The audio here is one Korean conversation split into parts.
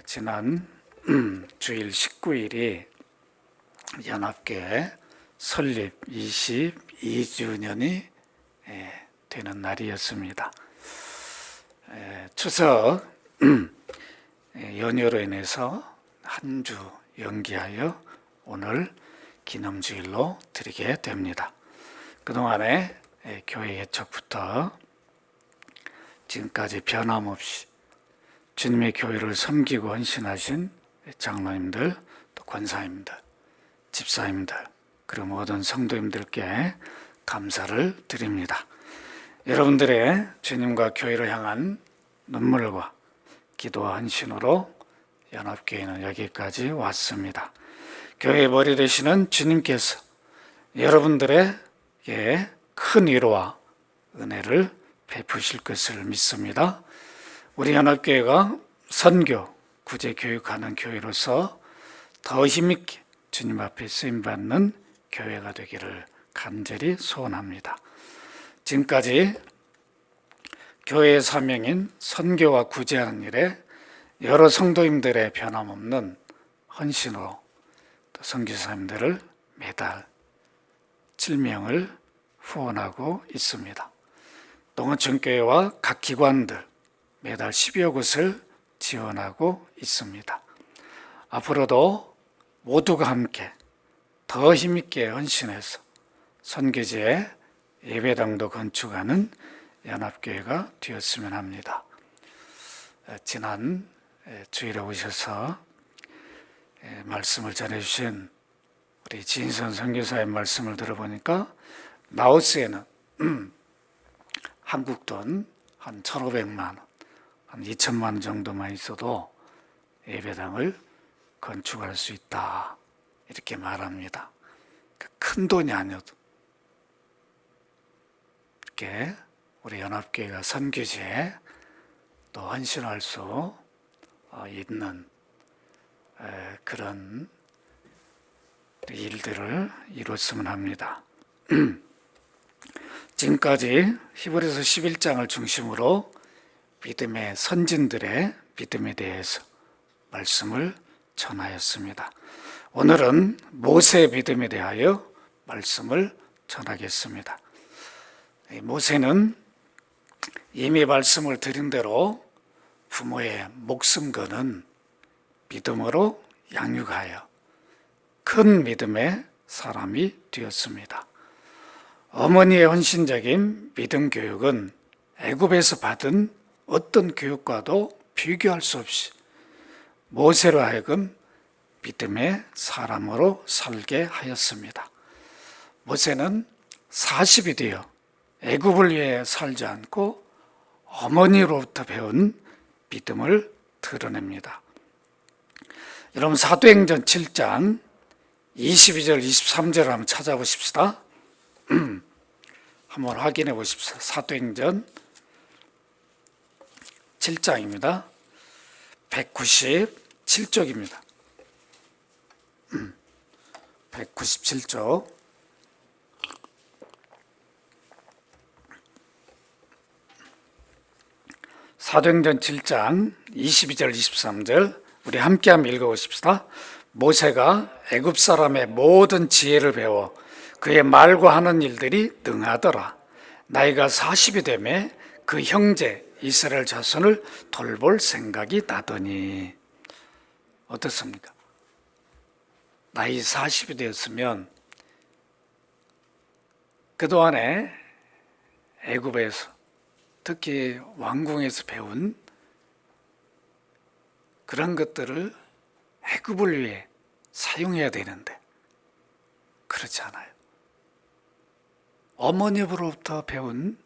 지난 주일 19일이 연합교회 설립 22주년이 되는 날이었습니다. 추석 연휴로 인해서 한 주 연기하여 오늘 기념주일로 드리게 됩니다. 그동안에 교회 예척부터 지금까지 변함없이 주님의 교회를 섬기고 헌신하신 장로님들, 또 권사님들, 집사님들, 그리고 모든 성도님들께 감사를 드립니다. 여러분들의 주님과 교회를 향한 눈물과 기도와 헌신으로 연합교회는 여기까지 왔습니다. 교회의 머리 되시는 주님께서 여러분들에게 큰 위로와 은혜를 베푸실 것을 믿습니다. 우리 연합교회가 선교, 구제 교육하는 교회로서 더 힘있게 주님 앞에 쓰임받는 교회가 되기를 간절히 소원합니다. 지금까지 교회의 사명인 선교와 구제하는 일에 여러 성도님들의 변함없는 헌신으로 또 선교사님들을 매달 7명을 후원하고 있습니다. 농어촌교회와 각 기관들 매달 10여 곳을 지원하고 있습니다. 앞으로도 모두가 함께 더 힘있게 헌신해서 선교지에 예배당도 건축하는 연합교회가 되었으면 합니다. 지난 주일에 오셔서 말씀을 전해주신 우리 진선 선교사의 말씀을 들어보니까 라오스에는 한국 돈 한 1,500만 원, 한 2천만 원 정도만 있어도 예배당을 건축할 수 있다, 이렇게 말합니다. 큰 돈이 아니어도 이렇게 우리 연합교회가 선교지에 또 헌신할 수 있는 그런 일들을 이뤘으면 합니다. 지금까지 히브리서 11장을 중심으로 믿음의 선진들의 믿음에 대해서 말씀을 전하였습니다. 오늘은 모세의 믿음에 대하여 말씀을 전하겠습니다. 모세는 이미 말씀을 드린 대로 부모의 목숨 거는 믿음으로 양육하여 큰 믿음의 사람이 되었습니다. 어머니의 헌신적인 믿음 교육은 애굽에서 받은 어떤 교육과도 비교할 수 없이 모세로 하여금 믿음의 사람으로 살게 하였습니다. 모세는 40이 되어 애굽을 위해 살지 않고 어머니로부터 배운 믿음을 드러냅니다. 여러분, 사도행전 7장 22절 23절을 한번 찾아보십시다. 한번 확인해 보십시오. 사도행전 7장입니다. 197쪽입니다. 197쪽. 사도행전 7장 22절 23절 우리 함께 한번 읽어보십시다. 모세가 애굽 사람의 모든 지혜를 배워 그의 말과 하는 일들이 능하더라. 나이가 40이 되매 그 형제 이스라엘 자손을 돌볼 생각이 나더니. 어떻습니까? 나이 40이 되었으면 그동안에 애굽에서 특히 왕궁에서 배운 그런 것들을 애굽을 위해 사용해야 되는데 그렇지 않아요. 어머니로부터 배운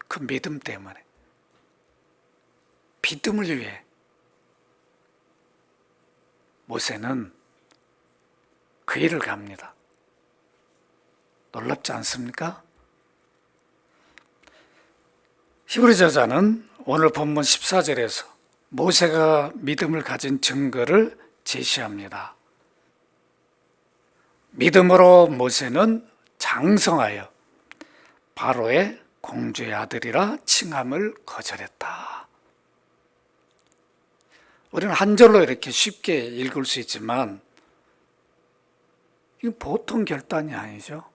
그 믿음 때문에 믿음을 위해 모세는 그 일을 갑니다. 놀랍지 않습니까? 히브리 저자는 오늘 본문 14절에서 모세가 믿음을 가진 증거를 제시합니다. 믿음으로 모세는 장성하여 바로의 공주의 아들이라 칭함을 거절했다. 우리는 한 절로 이렇게 쉽게 읽을 수 있지만 이건 보통 결단이 아니죠.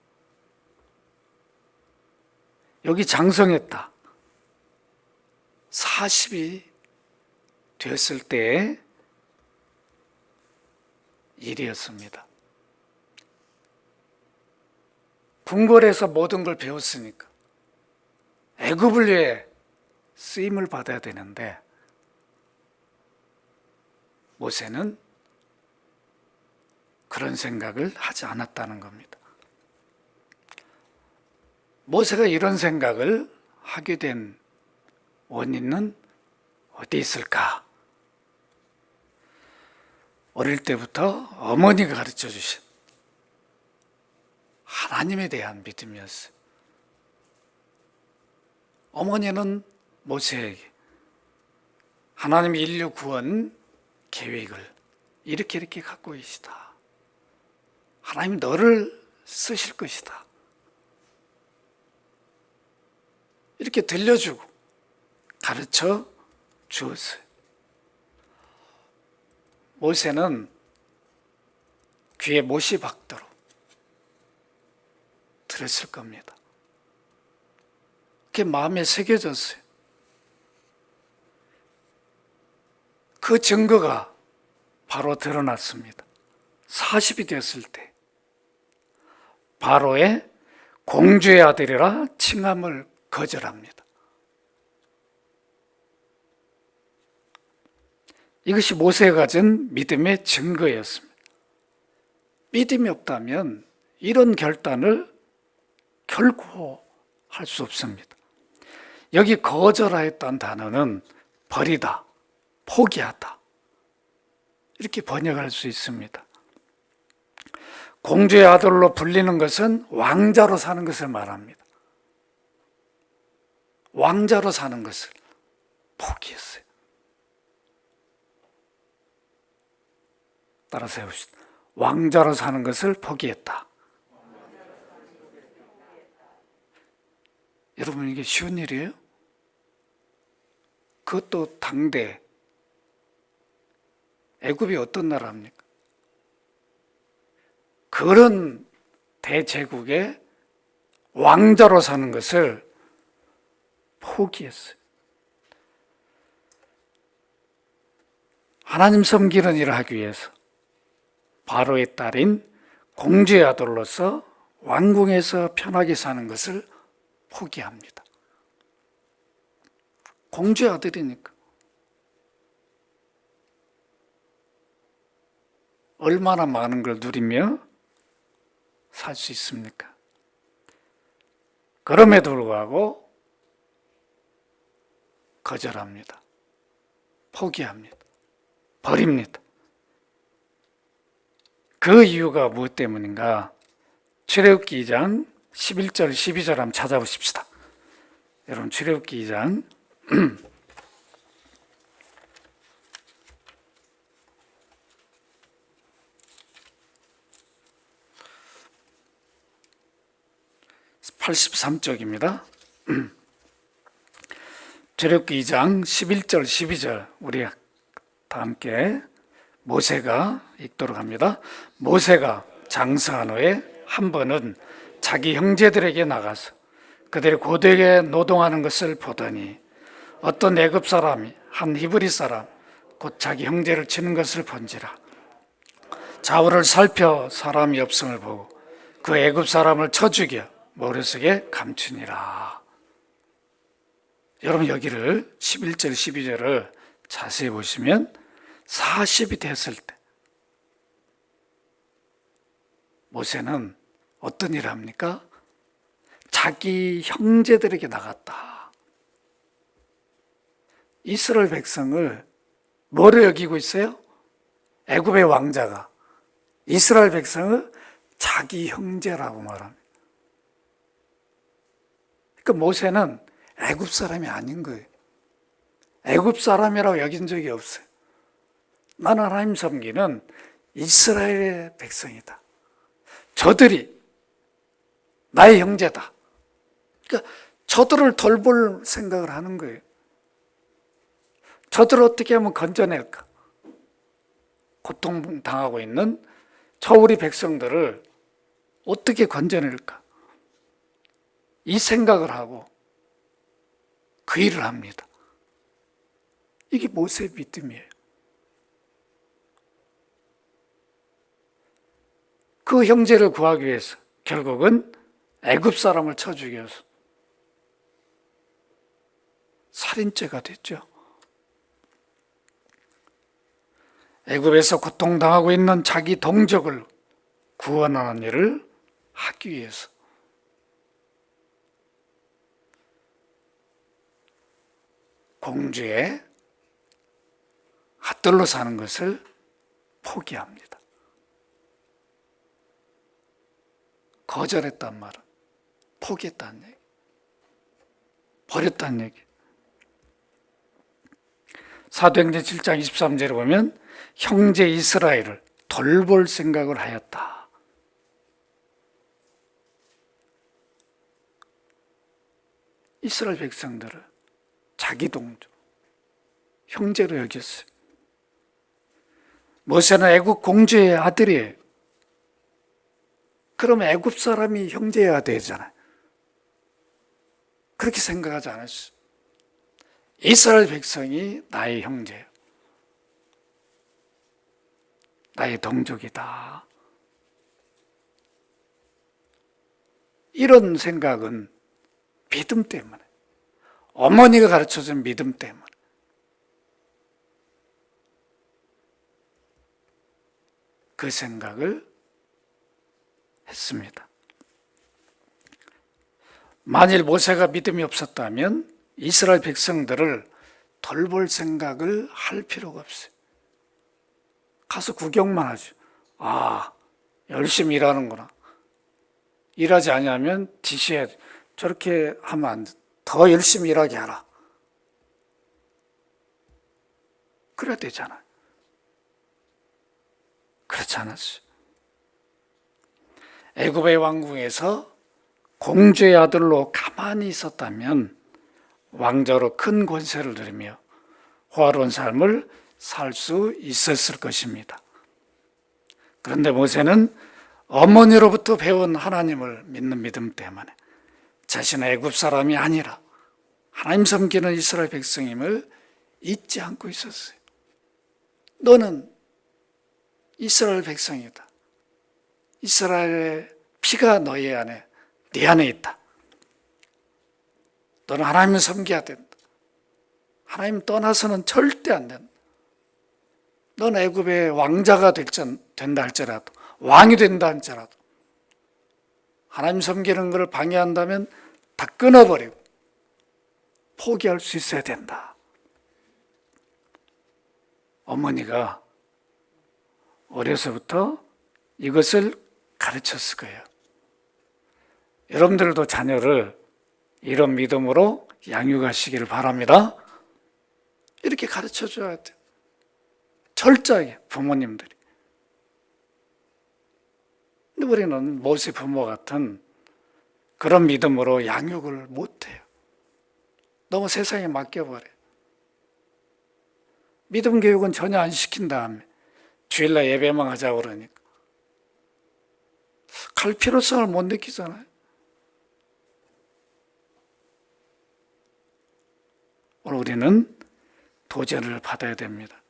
여기 장성했다. 40이 됐을 때의 일이었습니다. 궁궐에서 모든 걸 배웠으니까 애굽을 위해 쓰임을 받아야 되는데 모세는 그런 생각을 하지 않았다는 겁니다. 모세가 이런 생각을 하게 된 원인은 어디 있을까? 어릴 때부터 어머니가 가르쳐 주신 하나님에 대한 믿음이었어요. 어머니는 모세에게 하나님의 인류 구원 계획을 이렇게 갖고 계시다. 하나님 너를 쓰실 것이다. 이렇게 들려주고 가르쳐 주었어요. 모세는 귀에 못이 박도록 들었을 겁니다. 그게 마음에 새겨졌어요. 그 증거가 바로 드러났습니다. 40이 되었을 때 바로의 공주의 아들이라 칭함을 거절합니다. 이것이 모세가 가진 믿음의 증거였습니다. 믿음이 없다면 이런 결단을 결코 할 수 없습니다. 여기 거절하였다는 단어는 버리다, 포기하다 이렇게 번역할 수 있습니다. 공주의 아들로 불리는 것은 왕자로 사는 것을 말합니다. 왕자로 사는 것을 포기했어요. 따라서 해봅시다. 왕자로 사는 것을 포기했다. 여러분 이게 쉬운 일이에요? 그것도 당대 애굽이 어떤 나라입니까? 그런 대제국의 왕자로 사는 것을 포기했어요. 하나님 섬기는 일을 하기 위해서 바로의 딸인 공주의 아들로서 왕궁에서 편하게 사는 것을 포기합니다. 공주의 아들이니까 얼마나 많은 걸 누리며 살 수 있습니까? 그럼에도 불구하고 거절합니다. 포기합니다. 버립니다. 그 이유가 무엇 때문인가? 출애굽기 2장 11절 12절 한번 찾아보십시다. 여러분 출애굽기 2장 83쪽입니다. 출애굽기 2장 11절 12절 우리 다 함께 모세가 읽도록 합니다. 모세가 장성한 후에 한 번은 자기 형제들에게 나가서 그들이 고되게 노동하는 것을 보더니 어떤 애굽 사람이 한 히브리 사람 곧 자기 형제를 치는 것을 본지라. 좌우를 살펴 사람이 없음을 보고 그 애굽 사람을 쳐 죽여 모래 속에 감추니라. 여러분 여기를 11절 12절을 자세히 보시면 40이 됐을 때 모세는 어떤 일을 합니까? 자기 형제들에게 나갔다. 이스라엘 백성을 뭐로 여기고 있어요? 애굽의 왕자가 이스라엘 백성을 자기 형제라고 말합니다. 그러니까 모세는 애굽 사람이 아닌 거예요. 애굽 사람이라고 여긴 적이 없어요. 나는 하나님 섬기는 이스라엘의 백성이다. 저들이 나의 형제다. 그러니까 저들을 돌볼 생각을 하는 거예요. 저들을 어떻게 하면 건져낼까? 고통당하고 있는 저 우리 백성들을 어떻게 건져낼까? 이 생각을 하고 그 일을 합니다. 이게 모세의 믿음이에요. 그 형제를 구하기 위해서 결국은 애굽 사람을 쳐 죽여서 살인죄가 됐죠. 애굽에서 고통당하고 있는 자기 동족을 구원하는 일을 하기 위해서 공주의 아들로 사는 것을 포기합니다. 거절했단 말은 포기했다는 얘기, 버렸다는 얘기. 사도행전 7장 23절에 보면 형제 이스라엘을 돌볼 생각을 하였다. 이스라엘 백성들을 자기 동족, 형제로 여겼어요. 모세는 애굽 공주의 아들이에요. 그럼 애굽 사람이 형제여야 되잖아요. 그렇게 생각하지 않았어요. 이스라엘 백성이 나의 형제예요. 나의 동족이다. 이런 생각은 믿음 때문에, 어머니가 가르쳐준 믿음 때문에, 그 생각을 했습니다. 만일 모세가 믿음이 없었다면 이스라엘 백성들을 돌볼 생각을 할 필요가 없어요. 가서 구경만 하죠. 아, 열심히 일하는구나. 일하지 않으면 지시해. 저렇게 하면 안 돼. 더 열심히 일하게 하라. 그래야 되잖아요. 그렇지 않았어요. 애굽의 왕궁에서 공주의 아들로 가만히 있었다면 왕자로 큰 권세를 누리며 호화로운 삶을 살 수 있었을 것입니다. 그런데 모세는 어머니로부터 배운 하나님을 믿는 믿음 때문에 자신은 애굽 사람이 아니라 하나님 섬기는 이스라엘 백성임을 잊지 않고 있었어요. 너는 이스라엘 백성이다. 이스라엘의 피가 너희 안에, 네 안에 있다. 너는 하나님을 섬겨야 된다. 하나님 떠나서는 절대 안 된다. 넌 애굽의 왕자가 된다 할지라도, 왕이 된다 할지라도 하나님 섬기는 것을 방해한다면 다 끊어버리고 포기할 수 있어야 된다. 어머니가 어려서부터 이것을 가르쳤을 거예요. 여러분들도 자녀를 이런 믿음으로 양육하시기를 바랍니다. 이렇게 가르쳐 줘야 돼요. 철저하게 부모님들이. 근데 우리는 모세 부모 같은 그런 믿음으로 양육을 못해요. 너무 세상에 맡겨버려요. 믿음 교육은 전혀 안 시킨 다음에 주일날 예배만 하자고 그러니까 갈 필요성을 못 느끼잖아요. 오늘 우리는 도전을 받아야 됩니다.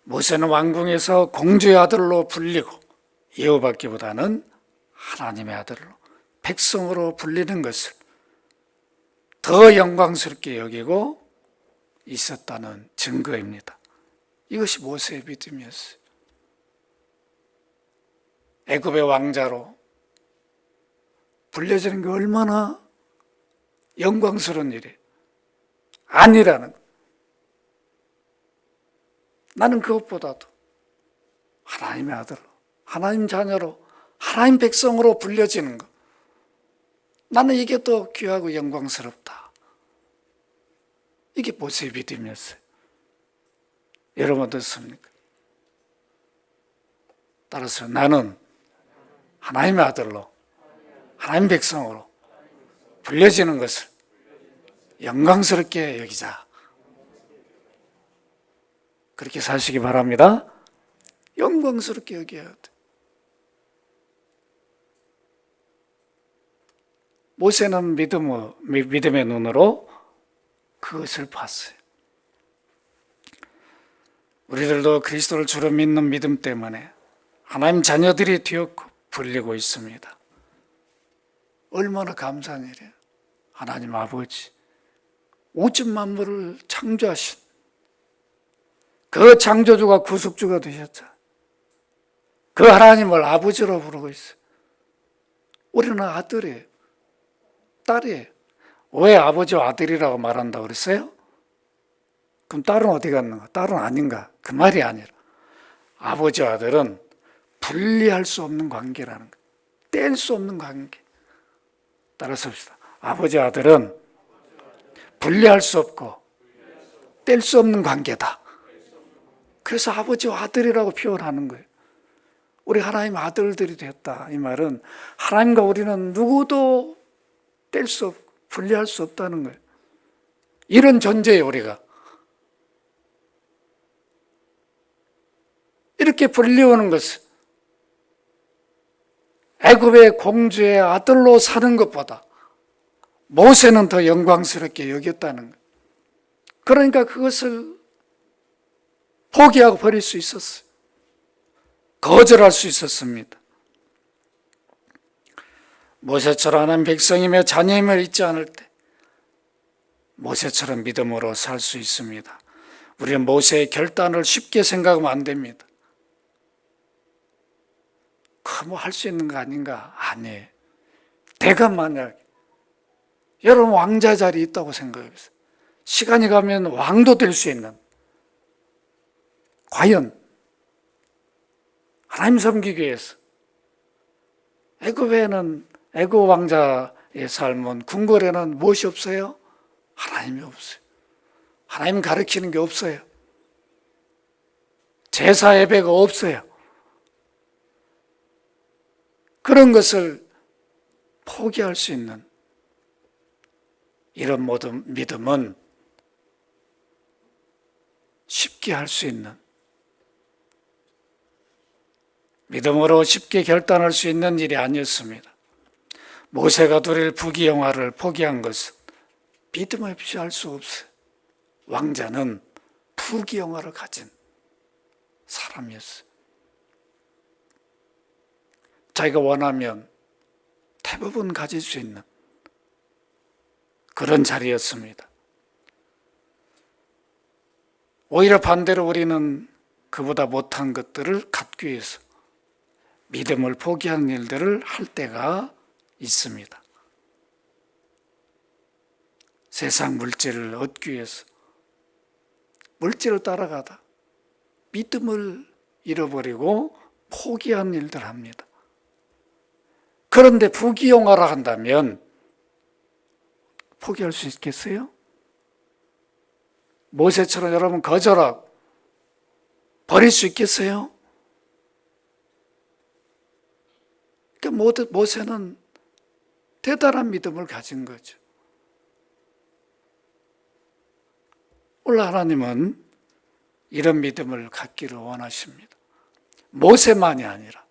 모세는 왕궁에서 공주의 아들로 불리고 예우받기보다는 하나님의 아들로, 백성으로 불리는 것을 더 영광스럽게 여기고 있었다는 증거입니다. 이것이 모세의 믿음이었어요. 애굽의 왕자로 불려지는 게 얼마나 영광스러운 일이에요. 아니라는 것. 나는 그것보다도 하나님의 아들로, 하나님 자녀로, 하나님 백성으로 불려지는 것. 나는 이게 더 귀하고 영광스럽다. 이게 모세의 믿음이었어요. 여러분 어떻습니까? 따라서 나는 하나님의 아들로, 하나님 백성으로 불려지는 것을 영광스럽게 여기자. 그렇게 사시기 바랍니다. 영광스럽게 여겨야 돼. 모세는 믿음의 눈으로 그것을 봤어요. 우리들도 그리스도를 주로 믿는 믿음 때문에 하나님 자녀들이 되었고 불리고 있습니다. 얼마나 감사한 일이에요. 하나님 아버지, 우주 만물을 창조하신 그 창조주가 구속주가 되셨죠. 그 하나님을 아버지로 부르고 있어요. 우리는 아들이에요. 딸이에요. 왜 아버지와 아들이라고 말한다고 그랬어요? 그럼 딸은 어디 갔는가? 딸은 아닌가? 그 말이 아니라 아버지와 아들은 분리할 수 없는 관계라는 거예요. 뗄 수 없는 관계. 따라서 봅시다. 아버지와 아들은 분리할 수 없고 뗄 수 없는 관계다. 그래서 아버지와 아들이라고 표현하는 거예요. 우리 하나님 아들들이 됐다. 이 말은 하나님과 우리는 누구도 뗄 수 없고 분리할 수 없다는 거예요. 이런 존재예요, 우리가. 이렇게 불리우는 것은 애굽의 공주의 아들로 사는 것보다 모세는 더 영광스럽게 여겼다는 거예요. 그러니까 그것을 포기하고 버릴 수 있었어요. 거절할 수 있었습니다. 모세처럼 하나님 백성이며 자녀임을 잊지 않을 때 모세처럼 믿음으로 살 수 있습니다. 우리는 모세의 결단을 쉽게 생각하면 안 됩니다. 뭐 할 수 있는 거 아닌가? 아니에요. 대가 만약 여러분 왕자 자리에 있다고 생각해보세요. 시간이 가면 왕도 될 수 있는, 과연 하나님 섬기기 위해서 애굽에는 애굽 왕자의 삶은 궁궐에는 무엇이 없어요? 하나님이 없어요. 하나님 가르치는 게 없어요. 제사 예배가 없어요. 그런 것을 포기할 수 있는 이런 모든 믿음은 쉽게 할 수 있는, 믿음으로 쉽게 결단할 수 있는 일이 아니었습니다. 모세가 누릴 부귀영화를 포기한 것은 믿음 없이 할 수 없어요. 왕자는 부귀영화를 가진 사람이었어요. 자기가 원하면 대부분 가질 수 있는 그런 자리였습니다. 오히려 반대로 우리는 그보다 못한 것들을 갖기 위해서 믿음을 포기하는 일들을 할 때가 있습니다. 세상 물질을 얻기 위해서 물질을 따라가다 믿음을 잃어버리고 포기한 일들을 합니다. 그런데 부귀영화라 한다면 포기할 수 있겠어요? 모세처럼 여러분 거절하고 버릴 수 있겠어요? 그러니까 모세는 대단한 믿음을 가진 거죠. 오늘 하나님은 이런 믿음을 갖기를 원하십니다. 모세만이 아니라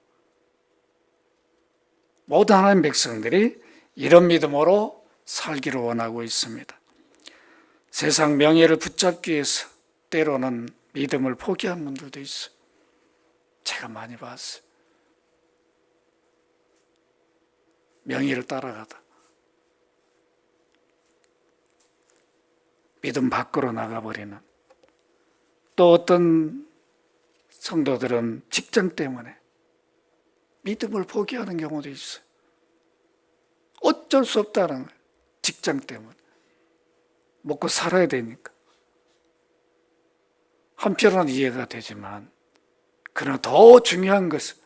모든 하나님 백성들이 이런 믿음으로 살기를 원하고 있습니다. 세상 명예를 붙잡기 위해서 때로는 믿음을 포기한 분들도 있어요. 제가 많이 봤어요. 명예를 따라가다 믿음 밖으로 나가버리는, 또 어떤 성도들은 직장 때문에 믿음을 포기하는 경우도 있어요. 어쩔 수 없다는 거예요. 직장 때문에 먹고 살아야 되니까. 한편으로는 이해가 되지만 그러나 더 중요한 것은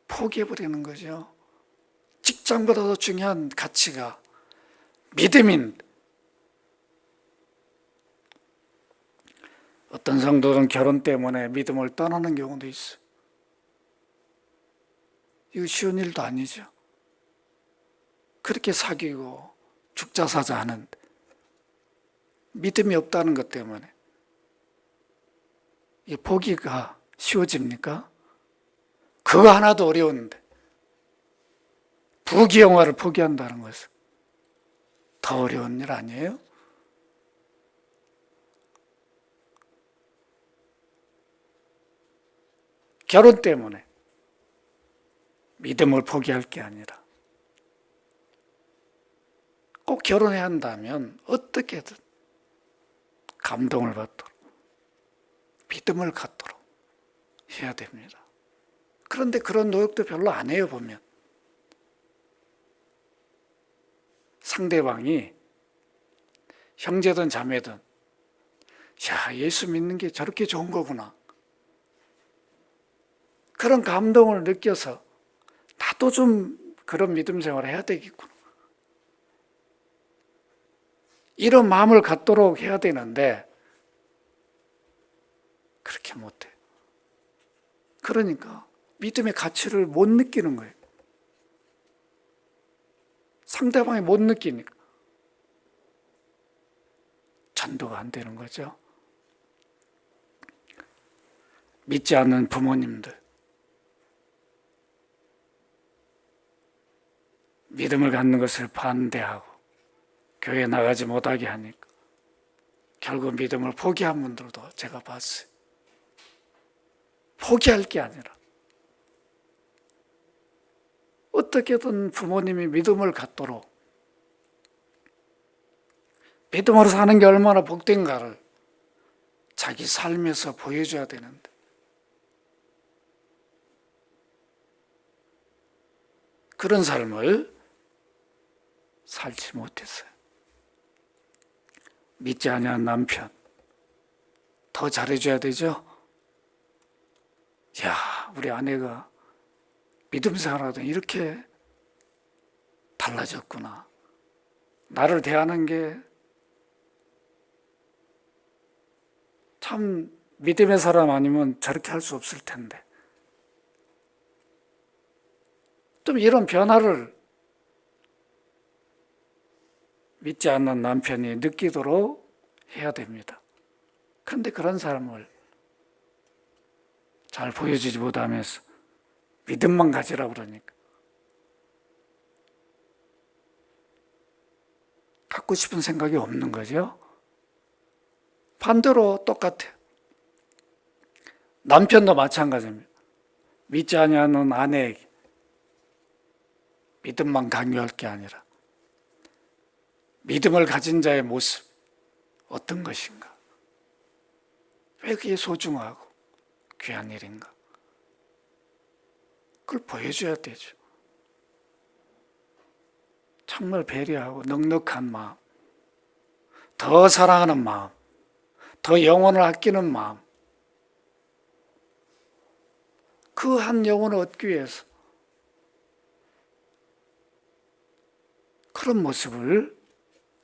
포기해버리는 거죠. 직장보다 더 중요한 가치가 믿음인, 어떤 성도는 결혼 때문에 믿음을 떠나는 경우도 있어요. 이거 쉬운 일도 아니죠. 그렇게 사귀고 죽자사자 하는데 믿음이 없다는 것 때문에 이 포기가 쉬워집니까? 그거 하나도 어려운데 부귀영화를 포기한다는 것은 더 어려운 일 아니에요? 결혼 때문에 믿음을 포기할 게 아니라 꼭 결혼해야 한다면 어떻게든 감동을 받도록 믿음을 갖도록 해야 됩니다. 그런데 그런 노력도 별로 안 해요. 보면 상대방이 형제든 자매든 야, 예수 믿는 게 저렇게 좋은 거구나, 그런 감동을 느껴서 나도 좀 그런 믿음 생활을 해야 되겠구나, 이런 마음을 갖도록 해야 되는데 그렇게 못해. 그러니까 믿음의 가치를 못 느끼는 거예요. 상대방이 못 느끼니까 전도가 안 되는 거죠. 믿지 않는 부모님들, 믿음을 갖는 것을 반대하고 교회에 나가지 못하게 하니까 결국 믿음을 포기한 분들도 제가 봤어요. 포기할 게 아니라 어떻게든 부모님이 믿음을 갖도록, 믿음으로 사는 게 얼마나 복된가를 자기 삶에서 보여줘야 되는데 그런 삶을 살지 못했어요. 믿지 아니한 남편 더 잘해줘야 되죠. 야, 우리 아내가 믿음 생활하다 이렇게 달라졌구나, 나를 대하는 게 참 믿음의 사람 아니면 저렇게 할 수 없을 텐데, 좀 이런 변화를 믿지 않는 남편이 느끼도록 해야 됩니다. 그런데 그런 삶을 잘 보여주지 못하면서 믿음만 가지라고 그러니까 갖고 싶은 생각이 없는 거죠. 반대로 똑같아요. 남편도 마찬가지입니다. 믿지 아니하는 아내에게 믿음만 강요할 게 아니라 믿음을 가진 자의 모습 어떤 것인가, 왜 그게 소중하고 귀한 일인가, 그걸 보여줘야 되죠. 정말 배려하고 넉넉한 마음, 더 사랑하는 마음, 더 영혼을 아끼는 마음, 그 한 영혼을 얻기 위해서 그런 모습을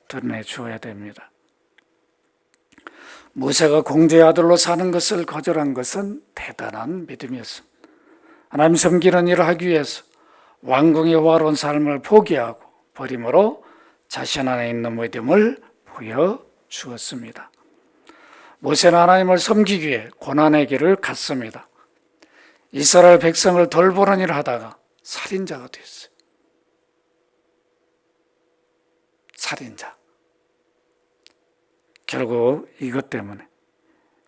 드러내 주어야 됩니다. 모세가 공주의 아들로 사는 것을 거절한 것은 대단한 믿음이었습니다. 하나님 섬기는 일을 하기 위해서 왕궁의 호화로운 삶을 포기하고 버림으로 자신 안에 있는 믿음을 보여주었습니다. 모세는 하나님을 섬기기 위해 고난의 길을 갔습니다. 이스라엘 백성을 돌보는 일을 하다가 살인자가 됐어요. 살인자. 결국 이것 때문에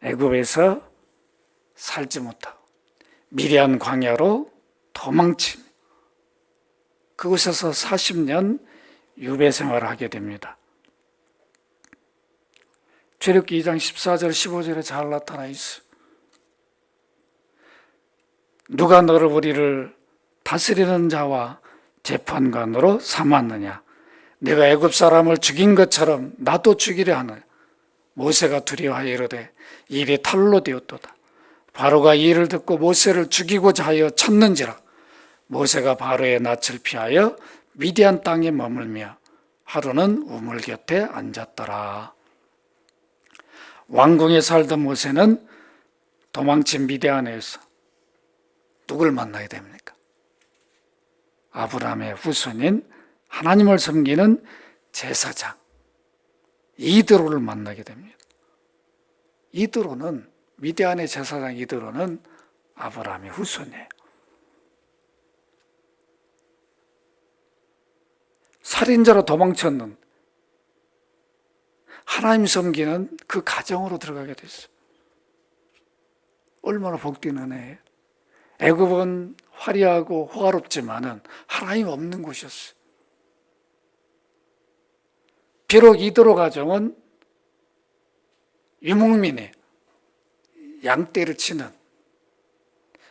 애굽에서 살지 못하고 미디안 광야로 도망치며 그곳에서 40년 유배 생활을 하게 됩니다. 출애굽기 2장 14절 15절에 잘 나타나 있어요. 누가 너를 우리를 다스리는 자와 재판관으로 삼았느냐, 내가 애굽 사람을 죽인 것처럼 나도 죽이려 하느냐. 모세가 두려워하여 이르되 일이 탈로 되었도다. 바로가 이 일을 듣고 모세를 죽이고자 하여 쳤는지라. 모세가 바로의 낯을 피하여 미디안 땅에 머물며 하루는 우물 곁에 앉았더라. 왕궁에 살던 모세는 도망친 미디안에서 누굴 만나게 됩니까? 아브라함의 후손인 하나님을 섬기는 제사장 이드로를 만나게 됩니다. 이드로는 미디안의 제사장 이드로는 아브라함의 후손이에요. 살인자로 도망쳤는 하나님 섬기는 그 가정으로 들어가게 됐어요. 얼마나 복된 은혜예요. 애굽은 화려하고 호화롭지만은 하나님 없는 곳이었어요. 비록 이드로 가정은 유목민의 양떼를 치는,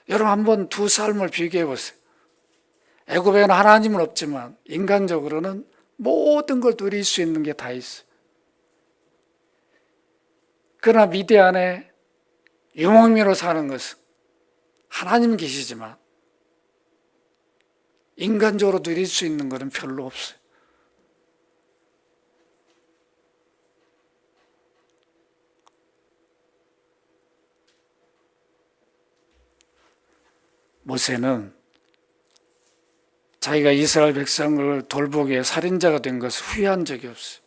여러분 한번 두 삶을 비교해 보세요. 애굽에는 하나님은 없지만 인간적으로는 모든 걸 누릴 수 있는 게 다 있어요. 그러나 미디안에 유목민으로 사는 것은 하나님 계시지만 인간적으로 누릴 수 있는 것은 별로 없어요. 모세는 자기가 이스라엘 백성을 돌보기 위해 살인자가 된 것을 후회한 적이 없어요.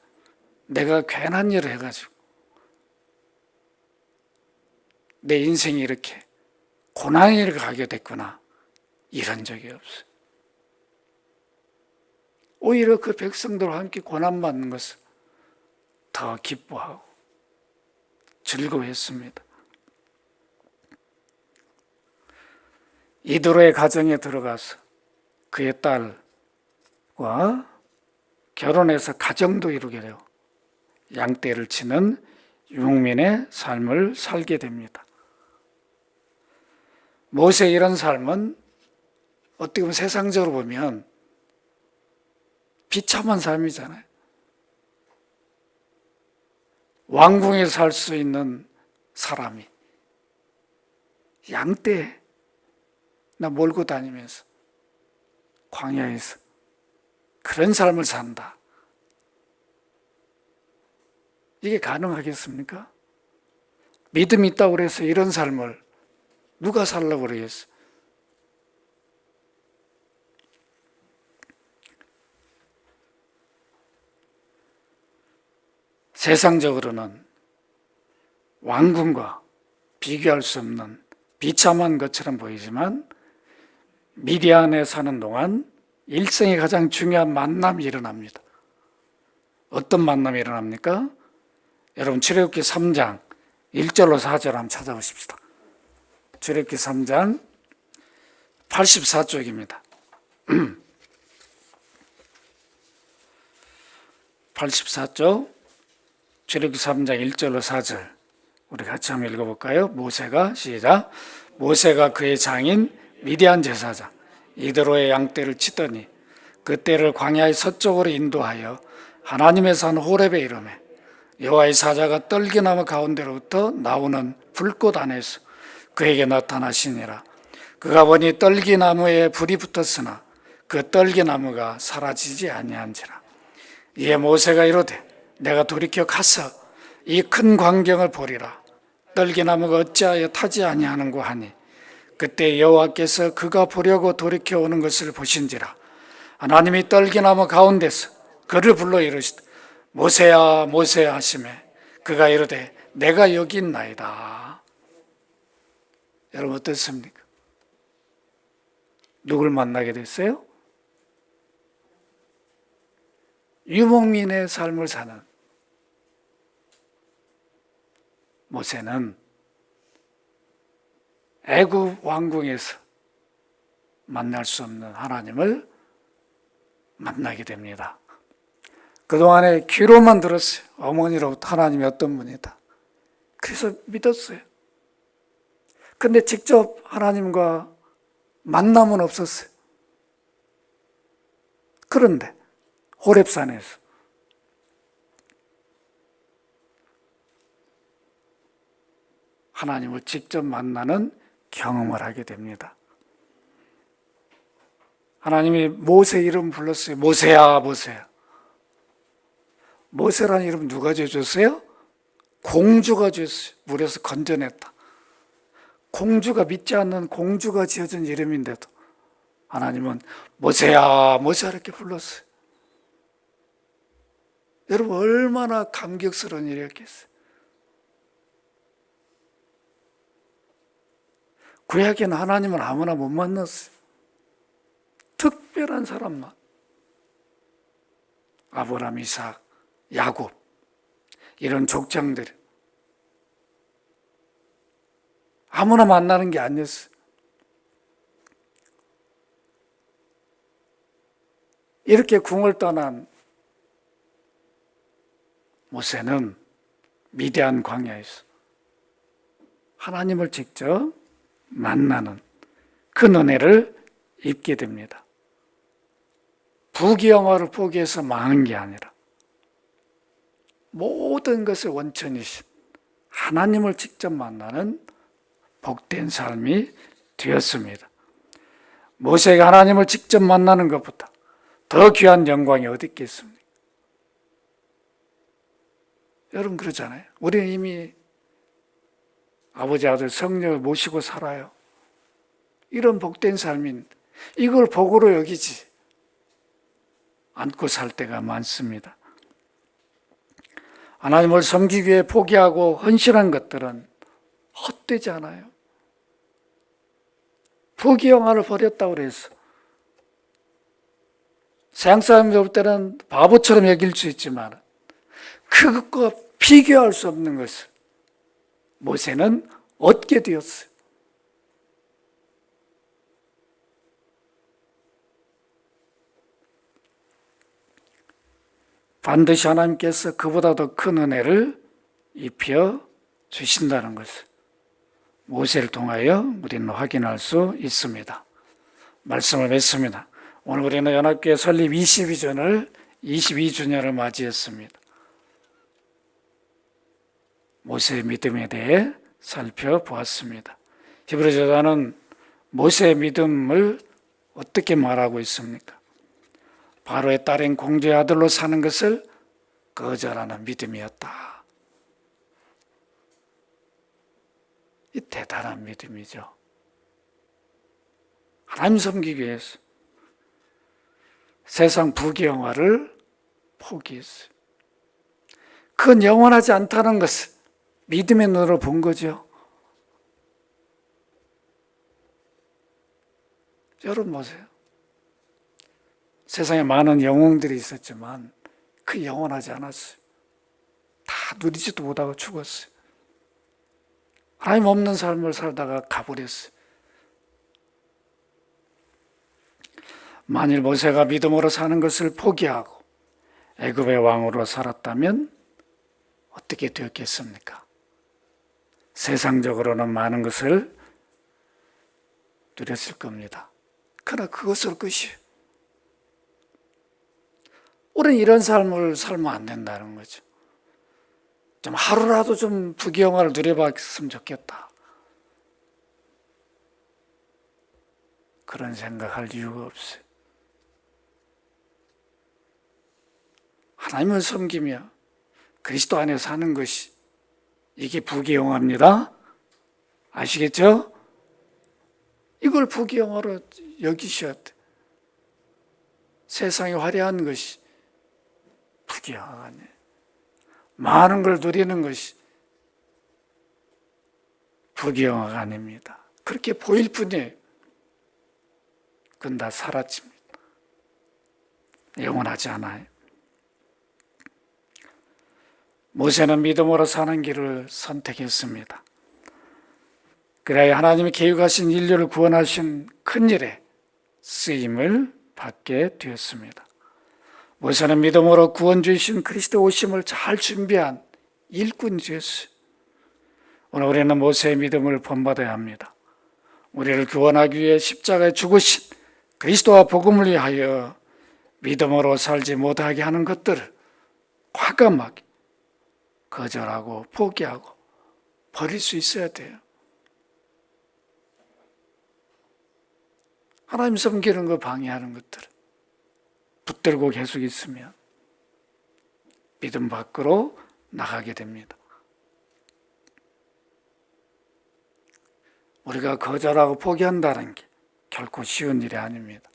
내가 괜한 일을 해가지고 내 인생이 이렇게 고난의 일을 가게 됐구나, 이런 적이 없어요. 오히려 그 백성들과 함께 고난받는 것을 더 기뻐하고 즐거워했습니다. 이드로의 가정에 들어가서 그의 딸과 결혼해서 가정도 이루게 되고 양떼를 치는 유목민의 삶을 살게 됩니다. 모세의 이런 삶은 어떻게 보면 세상적으로 보면 비참한 삶이잖아요. 왕궁에서 살 수 있는 사람이 양떼나 몰고 다니면서 광야에서 그런 삶을 산다. 이게 가능하겠습니까? 믿음이 있다고 그래서 이런 삶을 누가 살라고 그러겠어? 세상적으로는 왕궁과 비교할 수 없는 비참한 것처럼 보이지만 미디안에 사는 동안 일생의 가장 중요한 만남이 일어납니다. 어떤 만남이 일어납니까? 여러분 출애굽기 3장 1절로 4절 한번 찾아보십시다. 출애굽기 3장 84쪽입니다. 84쪽 출애굽기 3장 1절로 4절 우리 같이 한번 읽어볼까요? 모세가 시작. 모세가 그의 장인 미디안 제사장 이드로의 양떼를 치더니 그 떼를 광야의 서쪽으로 인도하여 하나님의 산 호렙에 이르매 여호와의 사자가 떨기나무 가운데로부터 나오는 불꽃 안에서 그에게 나타나시니라. 그가 보니 떨기나무에 불이 붙었으나 그 떨기나무가 사라지지 아니한지라. 이에 모세가 이르되 내가 돌이켜 가서 이 큰 광경을 보리라. 떨기나무가 어찌하여 타지 아니하는고 하니 그때 여호와께서 그가 보려고 돌이켜 오는 것을 보신지라. 하나님이 떨기나무 가운데서 그를 불러 이르시되 모세야 모세야 하시매 그가 이르되 내가 여기 있나이다. 여러분 어떻습니까? 누굴 만나게 됐어요? 유목민의 삶을 사는 모세는 애굽 왕궁에서 만날 수 없는 하나님을 만나게 됩니다. 그동안에 귀로만 들었어요. 어머니로부터 하나님이 어떤 분이다. 그래서 믿었어요. 근데 직접 하나님과 만남은 없었어요. 그런데 호렙산에서 하나님을 직접 만나는 경험을 하게 됩니다. 하나님이 모세 이름 불렀어요. 모세야 모세야. 모세라는 이름 누가 지어줬어요? 공주가 지었어요. 물에서 건져냈다. 공주가 믿지 않는 공주가 지어준 이름인데도 하나님은 모세야 모세야 이렇게 불렀어요. 여러분 얼마나 감격스러운 일이었겠어요. 구약에는 하나님을 아무나 못 만났어요. 특별한 사람만. 아브라함, 이삭, 야곱 이런 족장들 아무나 만나는 게 아니었어요. 이렇게 궁을 떠난 모세는 미디안 광야에서 하나님을 직접 만나는 그 은혜를 입게 됩니다. 부귀영화를 포기해서 망한 게 아니라 모든 것의 원천이신 하나님을 직접 만나는 복된 삶이 되었습니다. 모세가 하나님을 직접 만나는 것보다 더 귀한 영광이 어디 있겠습니까? 여러분 그러잖아요. 우리는 이미 아버지, 아들, 성령을 모시고 살아요. 이런 복된 삶인 이걸 복으로 여기지 않고 살 때가 많습니다. 하나님을 섬기기 위해 포기하고 헌신한 것들은 헛되지 않아요. 부귀영화를 버렸다고 그래서 세상 사람들 볼 때는 바보처럼 여길 수 있지만 그것과 비교할 수 없는 것을 모세는 얻게 되었어요. 반드시 하나님께서 그보다 더 큰 은혜를 입혀 주신다는 것을 모세를 통하여 우리는 확인할 수 있습니다. 말씀을 맺습니다. 오늘 우리는 연합교회 설립 22주년을 맞이했습니다. 모세의 믿음에 대해 살펴보았습니다. 히브리서는 모세의 믿음을 어떻게 말하고 있습니까? 바로의 딸인 공주의 아들로 사는 것을 거절하는 믿음이었다. 이 대단한 믿음이죠. 하나님 섬기기 위해서 세상 부귀영화를 포기했어요. 그건 영원하지 않다는 것을 믿음의 눈으로 본 거죠. 여러분 보세요. 세상에 많은 영웅들이 있었지만 그 영원하지 않았어요. 다 누리지도 못하고 죽었어요. 하나님 없는 삶을 살다가 가버렸어요. 만일 모세가 믿음으로 사는 것을 포기하고 애굽의 왕으로 살았다면 어떻게 되었겠습니까? 세상적으로는 많은 것을 누렸을 겁니다. 그러나 그것으로 끝이에요. 우리는 이런 삶을 살면 안 된다는 거죠. 좀 하루라도 좀 부귀영화를 누려봤으면 좋겠다. 그런 생각할 이유가 없어요. 하나님을 섬기며 그리스도 안에 사는 것이 이게 부귀영화입니다. 아시겠죠? 이걸 부귀영화로 여기셔야 돼. 세상에 화려한 것이 부귀영화가 아니에요. 많은 걸 누리는 것이 부귀영화가 아닙니다. 그렇게 보일 뿐이에요. 그건 다 사라집니다. 영원하지 않아요. 모세는 믿음으로 사는 길을 선택했습니다. 그래야 하나님이 계획하신 인류를 구원하신 큰 일에 쓰임을 받게 되었습니다. 모세는 믿음으로 구원 주신 그리스도 오심을 잘 준비한 일꾼이 되었어요. 오늘 우리는 모세의 믿음을 본받아야 합니다. 우리를 구원하기 위해 십자가에 죽으신 그리스도와 복음을 위하여 믿음으로 살지 못하게 하는 것들을 과감하게 거절하고 포기하고 버릴 수 있어야 돼요. 하나님 섬기는 거 방해하는 것들을 붙들고 계속 있으면 믿음 밖으로 나가게 됩니다. 우리가 거절하고 포기한다는 게 결코 쉬운 일이 아닙니다.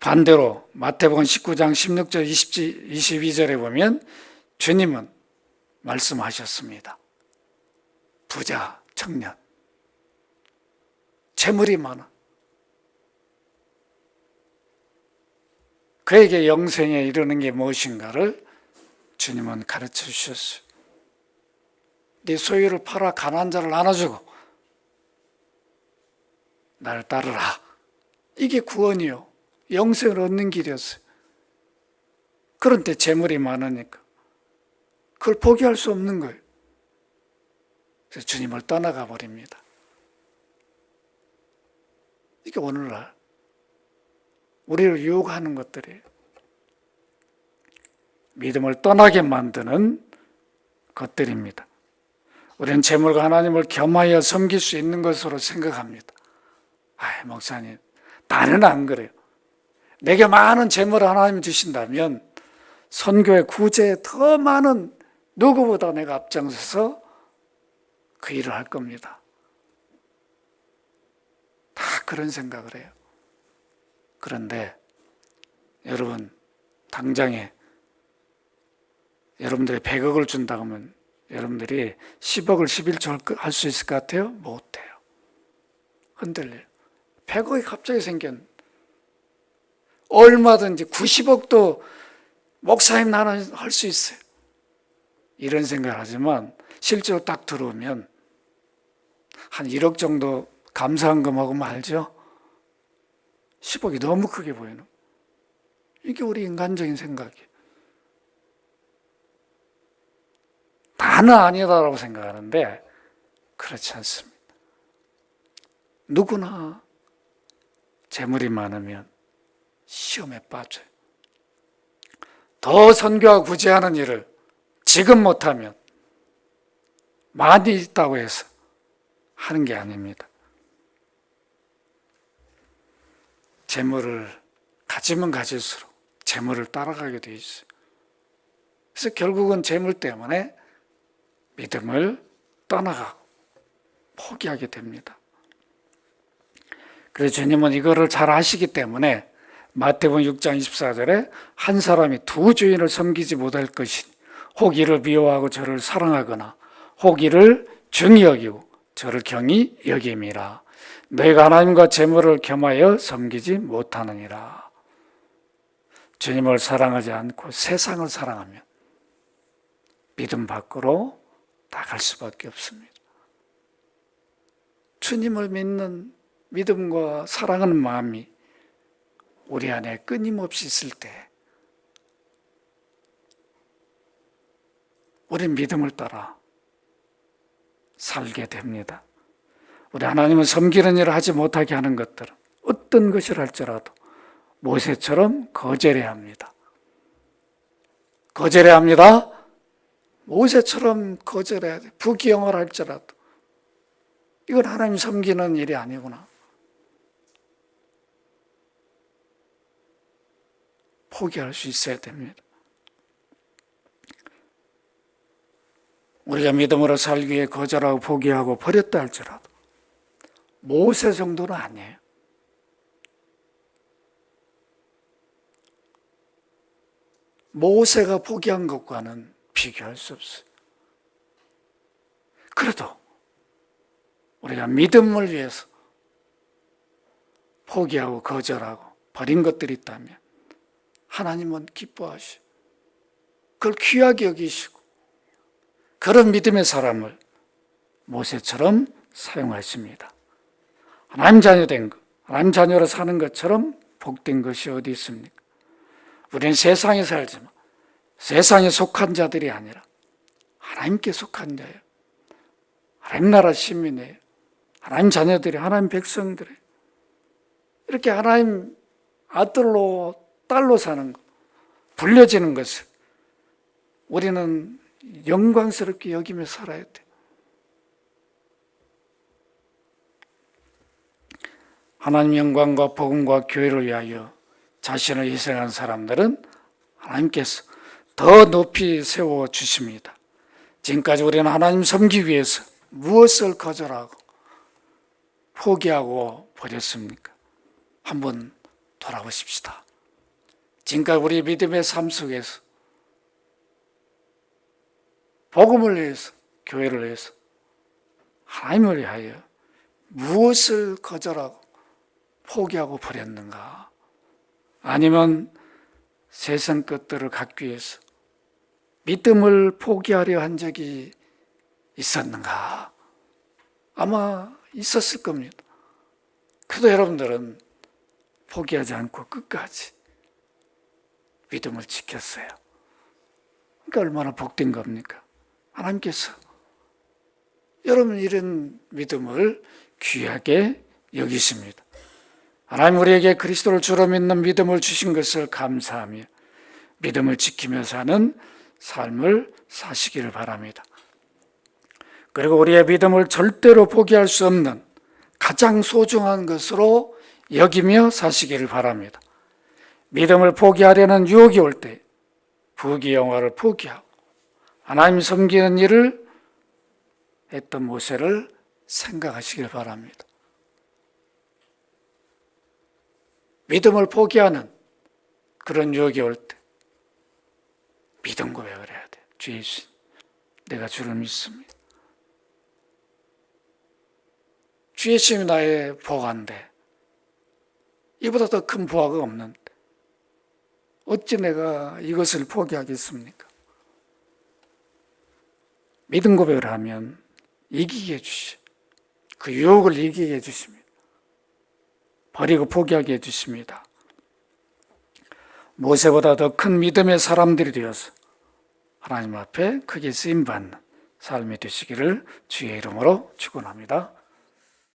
반대로 마태복음 19장 16절 22절에 보면 주님은 말씀하셨습니다. 부자, 청년, 재물이 많아. 그에게 영생에 이르는 게 무엇인가를 주님은 가르쳐 주셨어요. 네 소유를 팔아 가난한 자를 나눠주고 나를 따르라. 이게 구원이요, 영생을 얻는 길이었어요. 그런데 재물이 많으니까 그걸 포기할 수 없는 거예요. 그래서 주님을 떠나가 버립니다. 이게 오늘날 우리를 유혹하는 것들이에요. 믿음을 떠나게 만드는 것들입니다. 우리는 재물과 하나님을 겸하여 섬길 수 있는 것으로 생각합니다. 목사님, 나는 안 그래요. 내게 많은 재물을 하나님 주신다면 선교의 구제에 더 많은, 누구보다 내가 앞장서서 그 일을 할 겁니다. 다 그런 생각을 해요. 그런데 여러분, 당장에 여러분들이 100억을 준다고 하면 여러분들이 10억을 11조 할 수 있을 것 같아요? 못해요. 흔들려요. 100억이 갑자기 생겼는데 얼마든지 90억도 목사님 나는 할 수 있어요. 이런 생각을 하지만 실제로 딱 들어오면 한 1억 정도 감사한금하고 말죠. 10억이 너무 크게 보이는, 이게 우리 인간적인 생각이에요. 나는 아니다라고 생각하는데 그렇지 않습니다. 누구나 재물이 많으면 시험에 빠져요. 더 선교와 구제하는 일을 지금 못하면 많이 있다고 해서 하는 게 아닙니다. 재물을 가지면 가질수록 재물을 따라가게 돼 있어요. 그래서 결국은 재물 때문에 믿음을 떠나가고 포기하게 됩니다. 그래서 주님은 이거를 잘 아시기 때문에 마태복음 6장 24절에 한 사람이 두 주인을 섬기지 못할 것이니 혹 이를 미워하고 저를 사랑하거나 혹 이를 중히 여기고 저를 경히 여김이라. 너희가 하나님과 재물을 겸하여 섬기지 못하느니라. 주님을 사랑하지 않고 세상을 사랑하면 믿음 밖으로 나갈 수밖에 없습니다. 주님을 믿는 믿음과 사랑하는 마음이 우리 안에 끊임없이 있을 때 우린 믿음을 따라 살게 됩니다. 우리 하나님을 섬기는 일을 하지 못하게 하는 것들은 어떤 것이라 할지라도 모세처럼 거절해야 합니다. 거절해야 합니다. 모세처럼 거절해야 돼. 부귀영화를 할지라도 이건 하나님 섬기는 일이 아니구나. 포기할 수 있어야 됩니다. 우리가 믿음으로 살기 위해 거절하고 포기하고 버렸다 할지라도 모세 정도는 아니에요. 모세가 포기한 것과는 비교할 수 없어요. 그래도 우리가 믿음을 위해서 포기하고 거절하고 버린 것들이 있다면 하나님은 기뻐하시고 그걸 귀하게 여기시고 그런 믿음의 사람을 모세처럼 사용하십니다. 하나님 자녀 된 것, 하나님 자녀로 사는 것처럼 복된 것이 어디 있습니까? 우리는 세상에 살지만 세상에 속한 자들이 아니라 하나님께 속한 자예요. 하나님 나라 시민이에요. 하나님 자녀들이, 하나님 백성들이 이렇게 하나님 아들로 딸로 사는 것, 불려지는 것을 우리는 영광스럽게 여기며 살아야 돼요. 하나님 영광과 복음과 교회를 위하여 자신을 희생한 사람들은 하나님께서 더 높이 세워주십니다. 지금까지 우리는 하나님 섬기기 위해서 무엇을 거절하고 포기하고 버렸습니까? 한번 돌아보십시다. 지금까지 우리 믿음의 삶 속에서 복음을 위해서, 교회를 위해서 하나님을 위하여 무엇을 거절하고 포기하고 버렸는가? 아니면 세상 것들을 갖기 위해서 믿음을 포기하려 한 적이 있었는가? 아마 있었을 겁니다. 그래도 여러분들은 포기하지 않고 끝까지 믿음을 지켰어요. 그러니까 얼마나 복된 겁니까? 하나님께서 여러분 이런 믿음을 귀하게 여기십니다. 하나님 우리에게 그리스도를 주로 믿는 믿음을 주신 것을 감사하며 믿음을 지키며 사는 삶을 사시기를 바랍니다. 그리고 우리의 믿음을 절대로 포기할 수 없는 가장 소중한 것으로 여기며 사시기를 바랍니다. 믿음을 포기하려는 유혹이 올 때 부귀영화를 포기하고 하나님 섬기는 일을 했던 모세를 생각하시길 바랍니다. 믿음을 포기하는 그런 유혹이 올 때 믿음 고백을 해야 돼. 주 예수, 내가 주를 믿습니다. 주 예수님이 나의 보화인데 이보다 더 큰 보화가 없는데 어찌 내가 이것을 포기하겠습니까? 믿음 고백을 하면 이기게 해주시, 그 유혹을 이기게 해주십니다. 버리고 포기하게 해주십니다. 모세보다 더 큰 믿음의 사람들이 되어서 하나님 앞에 크게 쓰임받는 삶이 되시기를 주의 이름으로 축원합니다.